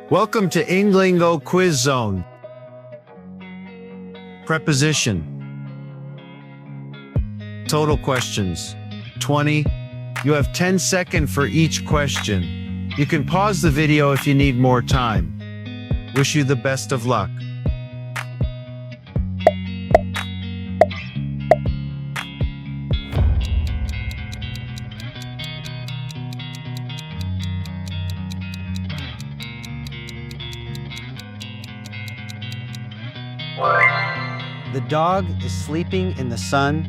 Welcome to Englingo Quiz Zone. Preposition. Total questions, 20. You have 10 seconds for each question. You can pause the video if you need more time. Wish you the best of luck. The dog is sleeping in the sun.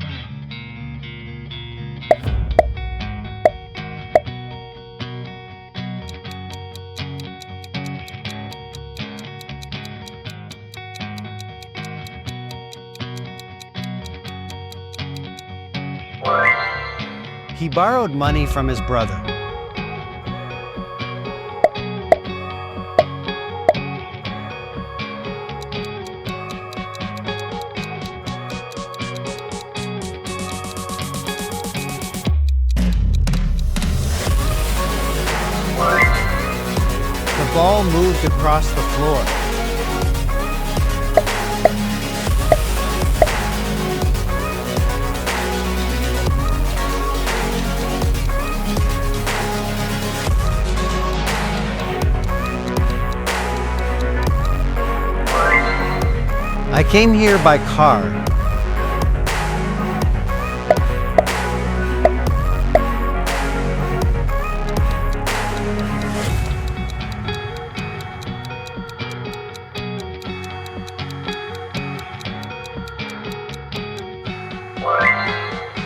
He borrowed money from his brother. The ball moved across the floor. I came here by car.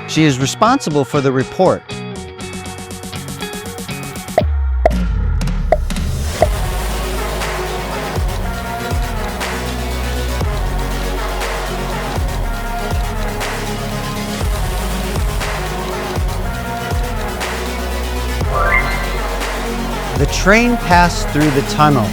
She is responsible for the report. The train passed through the tunnel.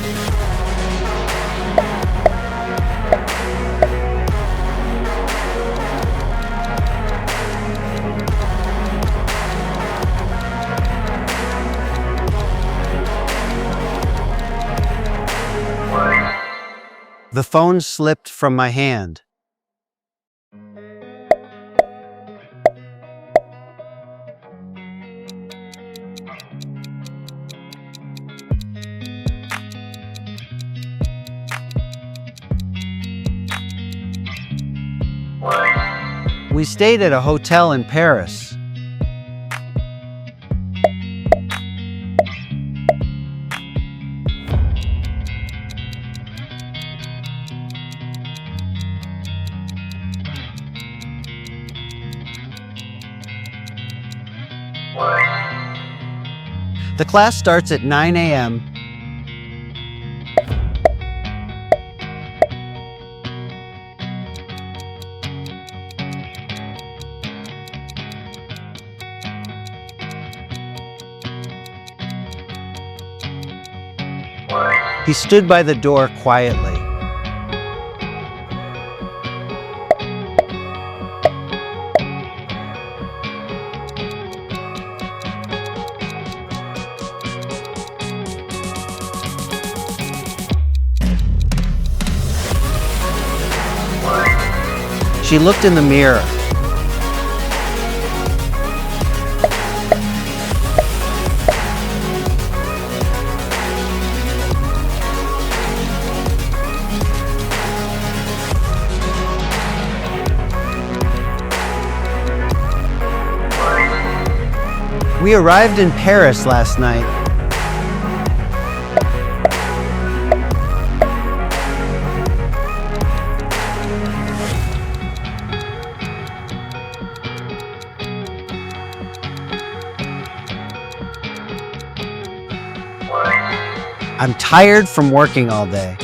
The phone slipped from my hand. We stayed at a hotel in Paris. The class starts at 9 a.m. He stood by the door quietly. She looked in the mirror. We arrived in Paris last night. I'm tired from working all day.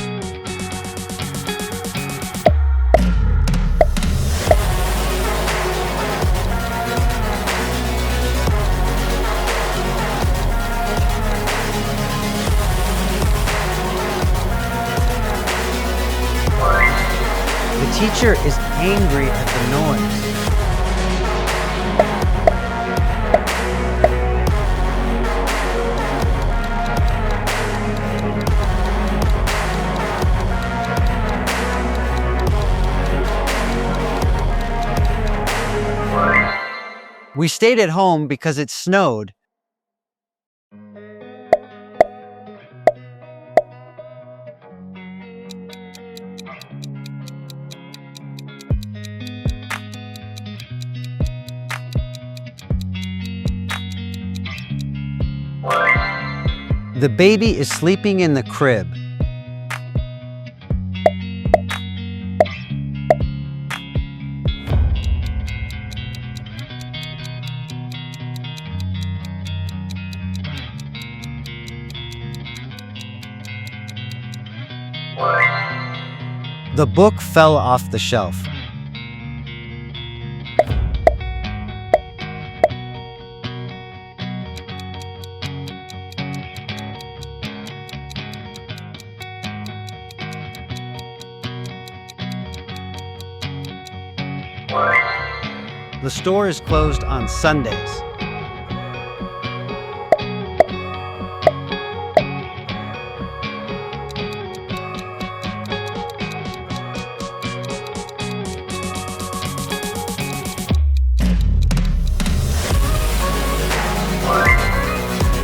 The teacher is angry at the noise. We stayed at home because it snowed. The baby is sleeping in the crib. The book fell off the shelf. The store is closed on Sundays.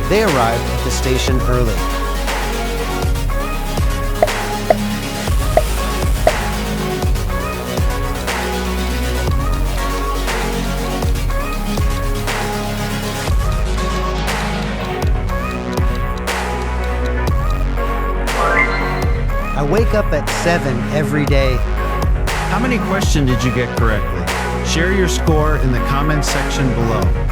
They arrived at the station early. I wake up at 7 every day. How many questions did you get correctly? Share your score in the comments section below.